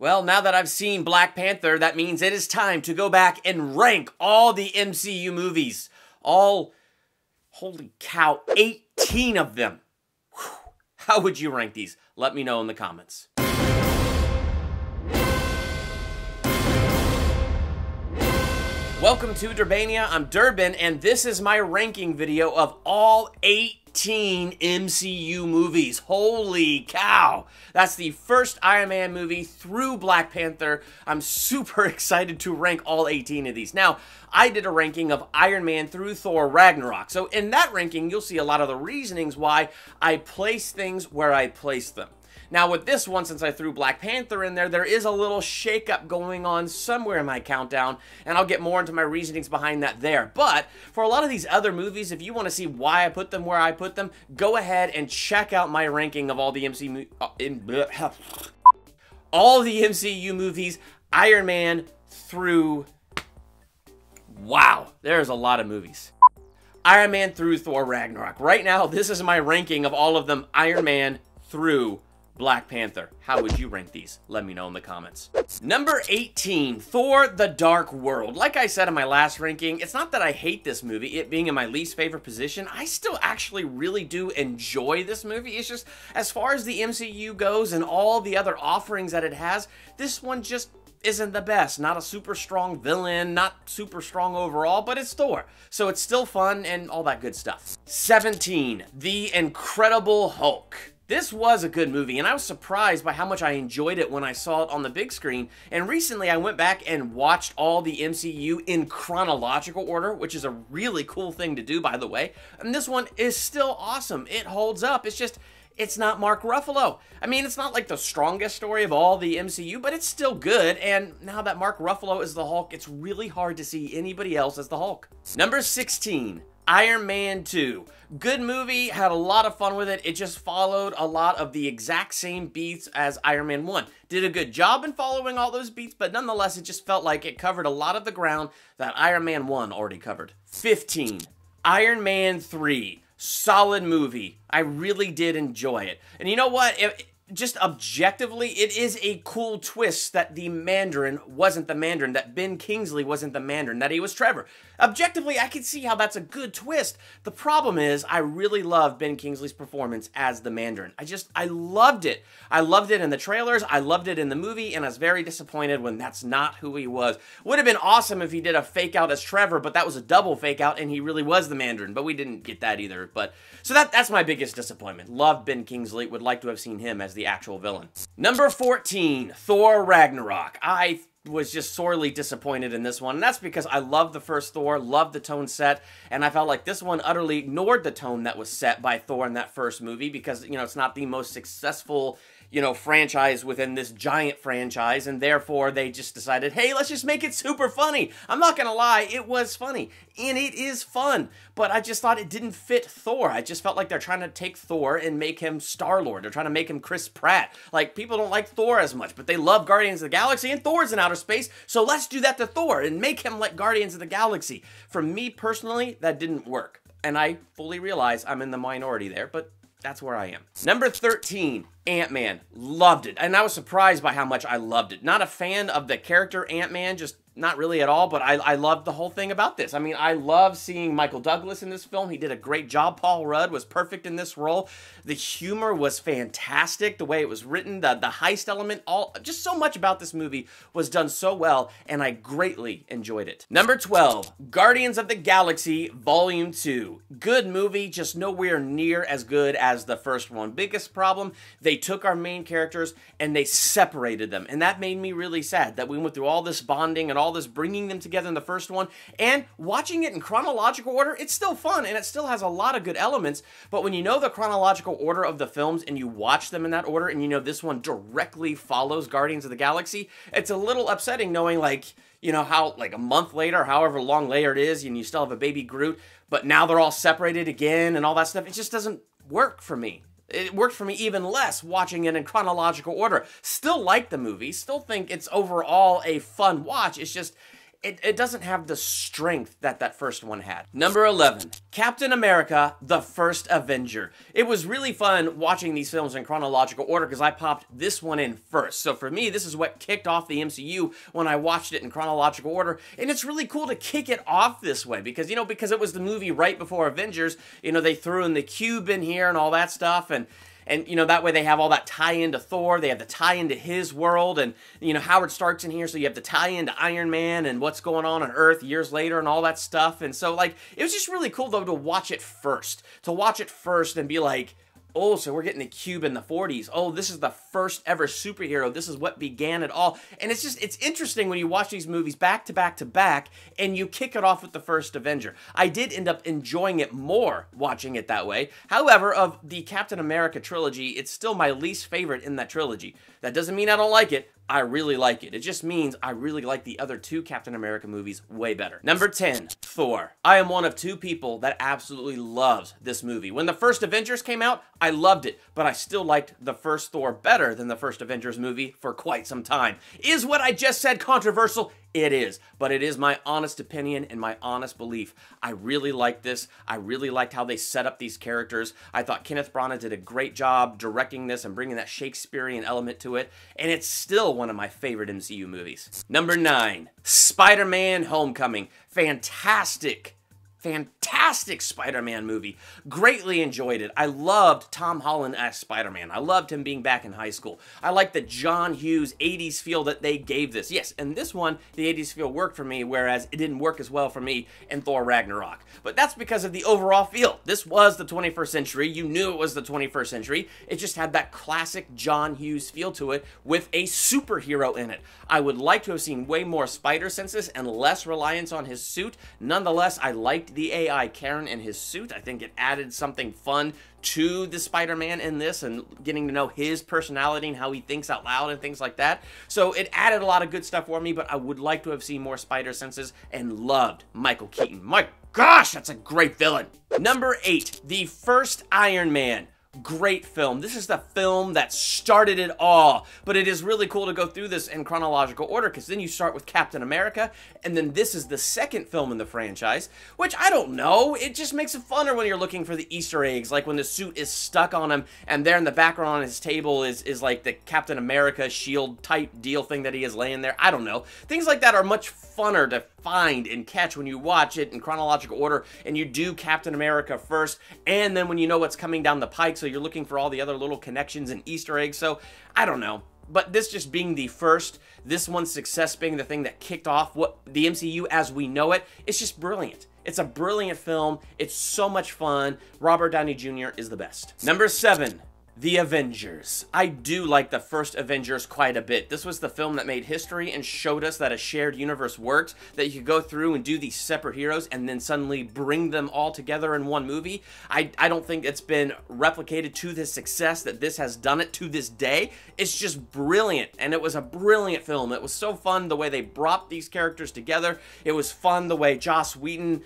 Well, now that I've seen Black Panther, that means it is time to go back and rank all the MCU movies. All, holy cow, 18 of them. Whew. How would you rank these? Let me know in the comments. Welcome to Durbania, I'm Durbin, and this is my ranking video of all 18 MCU movies. Holy cow! That's the first Iron Man movie through Black Panther. I'm super excited to rank all 18 of these. Now, I did a ranking of Iron Man through Thor Ragnarok. So in that ranking, you'll see a lot of the reasonings why I place things where I place them. Now with this one, since I threw Black Panther in there is a little shakeup going on somewhere in my countdown, and I'll get more into my reasonings behind that there. But for a lot of these other movies, if you want to see why I put them where I put them, go ahead and check out my ranking of all the MCU movies, Iron Man through... Wow, there's a lot of movies. Iron Man through Thor Ragnarok. Right now, this is my ranking of all of them, Iron Man through Black Panther. How would you rank these? Let me know in the comments. Number 18, Thor: The Dark World. Like I said in my last ranking, it's not that I hate this movie, it being in my least favorite position. I still actually really do enjoy this movie. It's just, as far as the MCU goes and all the other offerings that it has, this one just isn't the best. Not a super strong villain, not super strong overall, but it's Thor. So it's still fun and all that good stuff. 17, The Incredible Hulk. This was a good movie, and I was surprised by how much I enjoyed it when I saw it on the big screen. And recently I went back and watched all the MCU in chronological order, which is a really cool thing to do, by the way. And this one is still awesome. It holds up. It's just, it's not Mark Ruffalo. I mean, it's not like the strongest story of all the MCU, but it's still good. And now that Mark Ruffalo is the Hulk, it's really hard to see anybody else as the Hulk. Number 16. Iron Man 2. Good movie, had a lot of fun with it. It just followed a lot of the exact same beats as Iron Man 1. Did a good job in following all those beats, but nonetheless, it just felt like it covered a lot of the ground that Iron Man 1 already covered. 15. Iron Man 3. Solid movie. I really did enjoy it. And you know what? Just objectively, it is a cool twist that the Mandarin wasn't the Mandarin, that Ben Kingsley wasn't the Mandarin, that he was Trevor. Objectively, I can see how that's a good twist. The problem is, I really love Ben Kingsley's performance as the Mandarin. I loved it. I loved it in the trailers, I loved it in the movie, and I was very disappointed when that's not who he was. Would have been awesome if he did a fake out as Trevor, but that was a double fake out, and he really was the Mandarin, but we didn't get that either. But so that's my biggest disappointment. Loved Ben Kingsley, would like to have seen him as the actual villain. Number 14, Thor Ragnarok. I was just sorely disappointed in this one, and that's because I love the first Thor, loved the tone set, and I felt like this one utterly ignored the tone that was set by Thor in that first movie because, you know, it's not the most successful, you know, franchise within this giant franchise, and therefore they just decided, hey, let's just make it super funny. I'm not gonna lie, it was funny, and it is fun, but I just thought it didn't fit Thor. I just felt like they're trying to take Thor and make him Star-Lord. They're trying to make him Chris Pratt. Like, people don't like Thor as much, but they love Guardians of the Galaxy, and Thor's in outer space, so let's do that to Thor and make him like Guardians of the Galaxy. For me, personally, that didn't work, and I fully realize I'm in the minority there, but that's where I am. Number 13, Ant-Man. Loved it. And I was surprised by how much I loved it. Not a fan of the character Ant-Man, just not really at all, but I loved the whole thing about this. I mean, I love seeing Michael Douglas in this film. He did a great job. Paul Rudd was perfect in this role. The humor was fantastic. The way it was written, the heist element, just so much about this movie was done so well, and I greatly enjoyed it. Number 12, Guardians of the Galaxy Volume 2. Good movie, just nowhere near as good as the first one. Biggest problem, they took our main characters and they separated them, and that made me really sad that we went through all this bonding and all this bringing them together in the first one, and watching it in chronological order, it's still fun, and it still has a lot of good elements, but when you know the chronological order of the films, and you watch them in that order, and you know this one directly follows Guardians of the Galaxy, it's a little upsetting knowing, like, you know, how, like, a month later, however long later it is, and you still have a baby Groot, but now they're all separated again, and all that stuff, it just doesn't work for me. It worked for me even less watching it in chronological order. Still like the movie, still think it's overall a fun watch. It's just, it doesn't have the strength that that first one had. Number 11, Captain America, the First Avenger. It was really fun watching these films in chronological order because I popped this one in first. So for me, this is what kicked off the MCU when I watched it in chronological order. And it's really cool to kick it off this way because, you know, because it was the movie right before Avengers, you know, they threw in the cube in here and all that stuff. And you know, that way they have all that tie-in to Thor. They have the tie-in to his world. And, you know, Howard Stark's in here, so you have the tie-in to Iron Man and what's going on Earth years later and all that stuff. And so, like, it was just really cool, though, to watch it first. To watch it first and be like, oh, so we're getting the cube in the 40s. Oh, this is the first ever superhero. This is what began it all. And it's just, it's interesting when you watch these movies back to back to back and you kick it off with the first Avenger. I did end up enjoying it more watching it that way. However, of the Captain America trilogy, it's still my least favorite in that trilogy. That doesn't mean I don't like it. I really like it. It just means I really like the other two Captain America movies way better. Number 10, Thor. I am one of two people that absolutely loves this movie. When the first Avengers came out, I loved it, but I still liked the first Thor better than the first Avengers movie for quite some time. Is what I just said controversial? It is, but it is my honest opinion and my honest belief. I really liked this. I really liked how they set up these characters. I thought Kenneth Branagh did a great job directing this and bringing that Shakespearean element to it, and it's still one of my favorite MCU movies. Number 9, Spider-Man Homecoming. Fantastic Spider-Man movie. Greatly enjoyed it. I loved Tom Holland as Spider-Man. I loved him being back in high school. I liked the John Hughes 80s feel that they gave this. Yes, and this one, the 80s feel worked for me, whereas it didn't work as well for me in Thor Ragnarok. But that's because of the overall feel. This was the 21st century. You knew it was the 21st century. It just had that classic John Hughes feel to it with a superhero in it. I would like to have seen way more spider senses and less reliance on his suit. Nonetheless, I liked the AI Karen in his suit. I think it added something fun to the Spider-Man in this and getting to know his personality and how he thinks out loud and things like that. So it added a lot of good stuff for me, but I would like to have seen more spider senses and loved Michael Keaton. My gosh, that's a great villain. Number 8, the first Iron Man. Great film. This is the film that started it all, but it is really cool to go through this in chronological order because then you start with Captain America and then this is the second film in the franchise, which I don't know, it just makes it funner when you're looking for the Easter eggs, like when the suit is stuck on him and there in the background on his table is like the Captain America shield type deal thing that he is laying there. I don't know. Things like that are much funner to find and catch when you watch it in chronological order and you do Captain America first and then when you know what's coming down the pike, so you're looking for all the other little connections and Easter eggs. So I don't know, but this just being the first, this one's success being the thing that kicked off what the MCU as we know it, it's just brilliant. It's a brilliant film. It's so much fun. Robert Downey Jr. is the best. Number 7, The Avengers. I do like the first Avengers quite a bit. This was the film that made history and showed us that a shared universe worked, that you could go through and do these separate heroes and then suddenly bring them all together in one movie. I don't think it's been replicated to the success that this has done it to this day. It's just brilliant, and it was a brilliant film. It was so fun the way they brought these characters together. It was fun the way Joss Whedon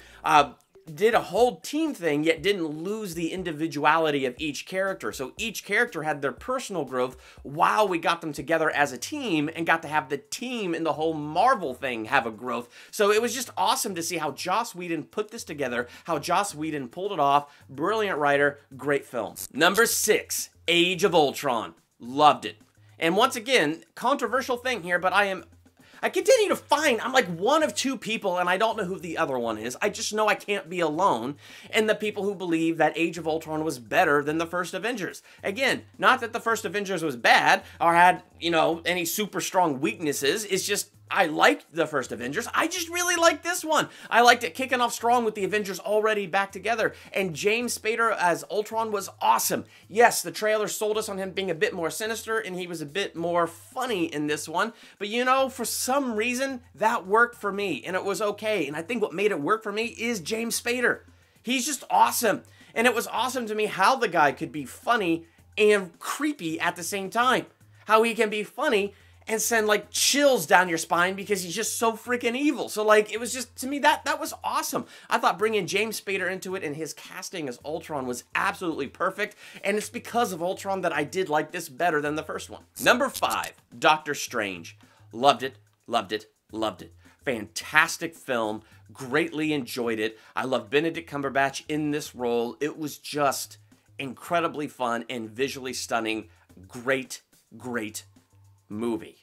did a whole team thing, yet didn't lose the individuality of each character. So each character had their personal growth while we got them together as a team and got to have the team and the whole Marvel thing have a growth. So it was just awesome to see how Joss Whedon put this together, how Joss Whedon pulled it off. Brilliant writer, great film. Number 6, Age of Ultron. Loved it. And once again, controversial thing here, but I continue to find, I'm like one of two people, and I don't know who the other one is. I just know I can't be alone in the people who believe that Age of Ultron was better than the first Avengers. Again, not that the first Avengers was bad or had, you know, any super strong weaknesses. It's just, I liked the first Avengers. I just really liked this one. I liked it kicking off strong with the Avengers already back together. And James Spader as Ultron was awesome. Yes, the trailer sold us on him being a bit more sinister and he was a bit more funny in this one. But you know, for some reason, that worked for me and it was okay. And I think what made it work for me is James Spader. He's just awesome. And it was awesome to me how the guy could be funny and creepy at the same time. How he can be funny and send like chills down your spine because he's just so freaking evil. So like, it was just, to me, that was awesome. I thought bringing James Spader into it and his casting as Ultron was absolutely perfect. And it's because of Ultron that I did like this better than the first one. Number 5, Doctor Strange. Loved it, loved it, loved it. Fantastic film. Greatly enjoyed it. I love Benedict Cumberbatch in this role. It was just incredibly fun and visually stunning. Great, great movie.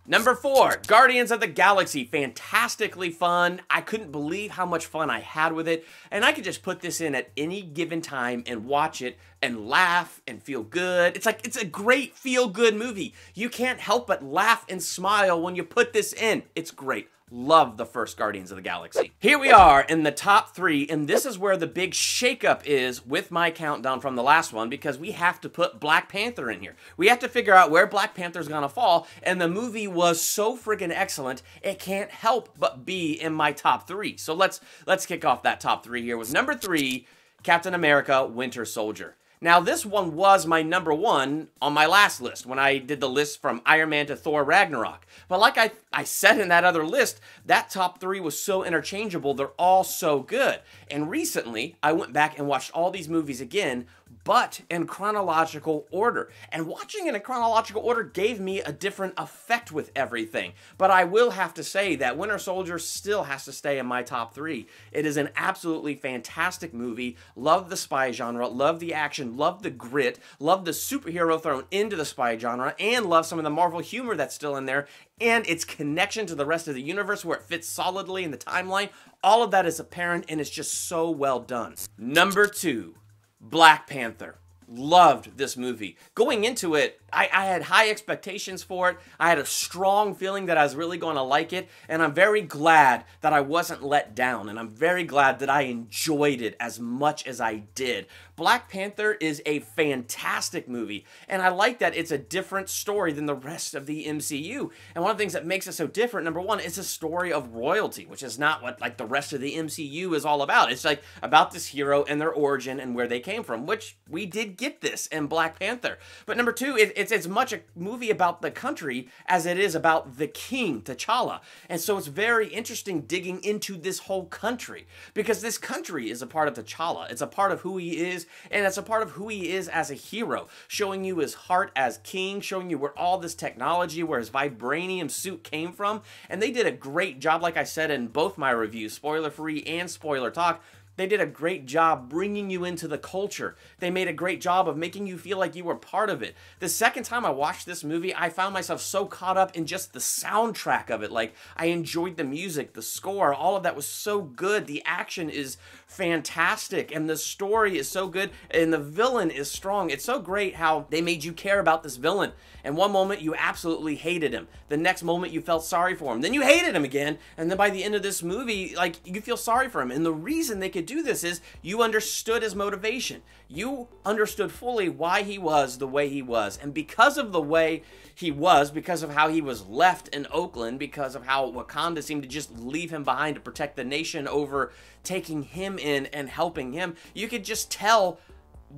Number 4, Guardians of the Galaxy. Fantastically fun. I couldn't believe how much fun I had with it. And I could just put this in at any given time and watch it and laugh and feel good. It's a great feel-good movie. You can't help but laugh and smile when you put this in. It's great. Love the first Guardians of the Galaxy. Here we are in the top 3, and this is where the big shakeup is with my countdown from the last one, because we have to put Black Panther in here. We have to figure out where Black Panther's gonna fall, and the movie was so friggin' excellent, it can't help but be in my top 3. So let's kick off that top 3 here with number 3, Captain America: Winter Soldier. Now, this one was my number 1 on my last list when I did the list from Iron Man to Thor Ragnarok. But like I said in that other list, that top 3 was so interchangeable. They're all so good. And recently, I went back and watched all these movies again, but in chronological order. And watching in a chronological order gave me a different effect with everything. But I will have to say that Winter Soldier still has to stay in my top 3. It is an absolutely fantastic movie. Love the spy genre, love the action, love the grit, love the superhero thrown into the spy genre, and love some of the Marvel humor that's still in there, and its connection to the rest of the universe where it fits solidly in the timeline. All of that is apparent, and it's just so well done. Number 2. Black Panther. Loved this movie. Going into it, I had high expectations for it. I had a strong feeling that I was really going to like it, and I'm very glad that I wasn't let down, and I'm very glad that I enjoyed it as much as I did. Black Panther is a fantastic movie, and I like that it's a different story than the rest of the MCU. And one of the things that makes it so different, number 1, it's a story of royalty, which is not what like the rest of the MCU is all about. It's like about this hero and their origin and where they came from, which we did get this in Black Panther. But number 2, it's as much a movie about the country as it is about the king, T'Challa. And so it's very interesting digging into this whole country, because this country is a part of T'Challa. It's a part of who he is, and it's a part of who he is as a hero, showing you his heart as king, showing you where all this technology, where his vibranium suit came from. And they did a great job, like I said in both my reviews, spoiler-free and spoiler talk. They did a great job bringing you into the culture. They made a great job of making you feel like you were part of it. The second time I watched this movie, I found myself so caught up in just the soundtrack of it. Like, I enjoyed the music, the score, all of that was so good. The action is fantastic, and the story is so good, and the villain is strong. It's so great how they made you care about this villain. And one moment you absolutely hated him. The next moment you felt sorry for him. Then you hated him again, and then by the end of this movie, like, you feel sorry for him. And the reason they could do this is you understood his motivation. You understood fully why he was the way he was. And because of the way he was, because of how he was left in Oakland, because of how Wakanda seemed to just leave him behind to protect the nation over taking him in and helping him, you could just tell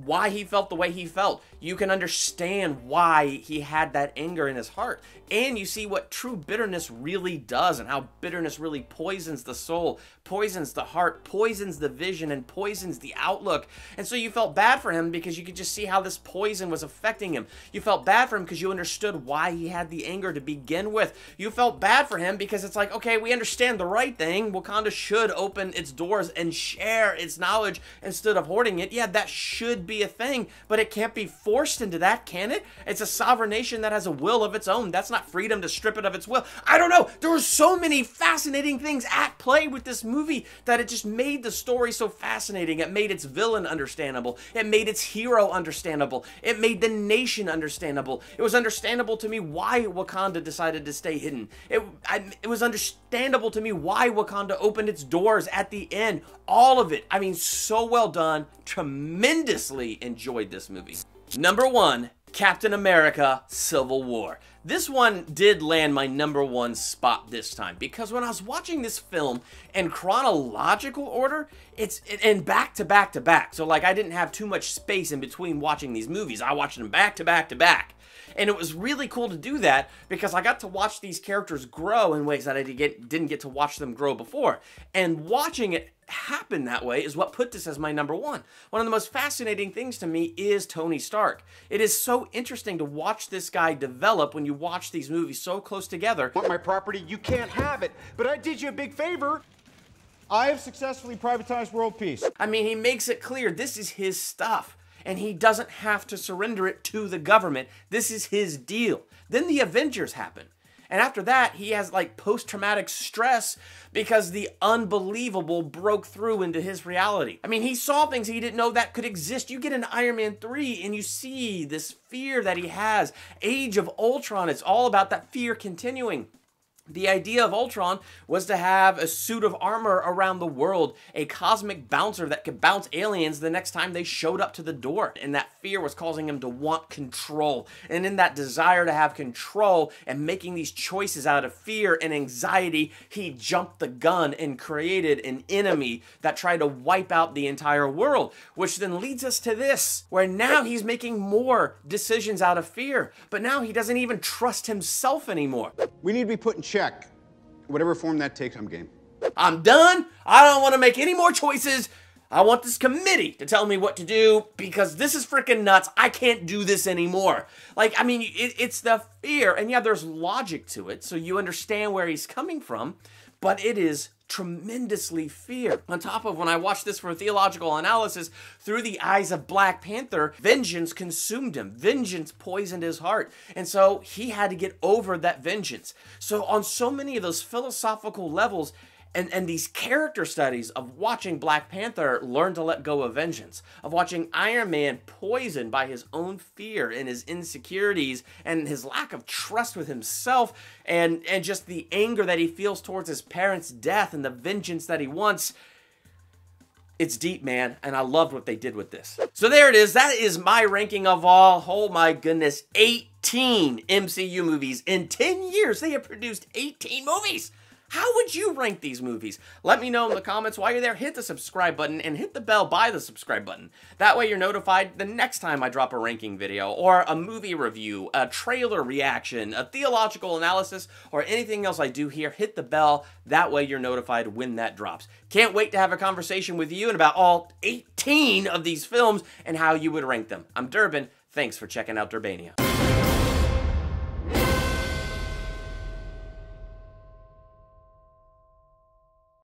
why he felt the way he felt. You can understand why he had that anger in his heart. And you see what true bitterness really does, and how bitterness really poisons the soul, poisons the heart, poisons the vision, and poisons the outlook. And so you felt bad for him because you could just see how this poison was affecting him. You felt bad for him because you understood why he had the anger to begin with. You felt bad for him because it's like, okay, we understand the right thing. Wakanda should open its doors and share its knowledge instead of hoarding it. Yeah, that should be a thing, but it can't be forced into that, can it? It's a sovereign nation that has a will of its own. That's not freedom to strip it of its will. I don't know. There were so many fascinating things at play with this movie that it just made the story so fascinating. It made its villain understandable. It made its hero understandable. It made the nation understandable. It was understandable to me why Wakanda decided to stay hidden. It was understandable to me why Wakanda opened its doors at the end. All of it. I mean, so well done. Tremendously enjoyed this movie. Number 1, Captain America: Civil War. This one did land my number 1 spot this time, because when I was watching this film in chronological order, it's in back to back to back. So like I didn't have too much space in between watching these movies. I watched them back to back to back. And it was really cool to do that because I got to watch these characters grow in ways that I didn't get to watch them grow before. And watching it happen that way is what put this as my number one. One of the most fascinating things to me is Tony Stark. It is so interesting to watch this guy develop when you watch these movies so close together. Want my property? You can't have it. But I did you a big favor. I have successfully privatized world peace. I mean, he makes it clear this is his stuff, and he doesn't have to surrender it to the government. This is his deal. Then the Avengers happen. And after that, he has like post-traumatic stress because the unbelievable broke through into his reality. I mean, he saw things he didn't know that could exist. You get into Iron Man 3 and you see this fear that he has. Age of Ultron, it's all about that fear continuing. The idea of Ultron was to have a suit of armor around the world, a cosmic bouncer that could bounce aliens the next time they showed up to the door. And that fear was causing him to want control. And in that desire to have control and making these choices out of fear and anxiety, he jumped the gun and created an enemy that tried to wipe out the entire world. Which then leads us to this, where now he's making more decisions out of fear. But now he doesn't even trust himself anymore. We need to be put in check. Whatever form that takes, I'm game. I'm done. I don't want to make any more choices. I want this committee to tell me what to do because this is freaking nuts. I can't do this anymore. Like, I mean, it's the fear. And yeah, there's logic to it, so you understand where he's coming from, but it is tremendously fear. On top of when I watched this for a theological analysis, through the eyes of Black Panther, vengeance consumed him. Vengeance poisoned his heart. And so he had to get over that vengeance. So on so many of those philosophical levels, and these character studies of watching Black Panther learn to let go of vengeance, of watching Iron Man poisoned by his own fear and his insecurities and his lack of trust with himself and just the anger that he feels towards his parents' death and the vengeance that he wants. It's deep, man, and I loved what they did with this. So there it is. That is my ranking of all, oh my goodness, 18 MCU movies. In 10 years, they have produced 18 movies. How would you rank these movies? Let me know in the comments. While you're there, hit the subscribe button and hit the bell by the subscribe button. That way you're notified the next time I drop a ranking video or a movie review, a trailer reaction, a theological analysis, or anything else I do here. Hit the bell. That way you're notified when that drops. Can't wait to have a conversation with you and about all 18 of these films and how you would rank them. I'm Durbin. Thanks for checking out Durbania.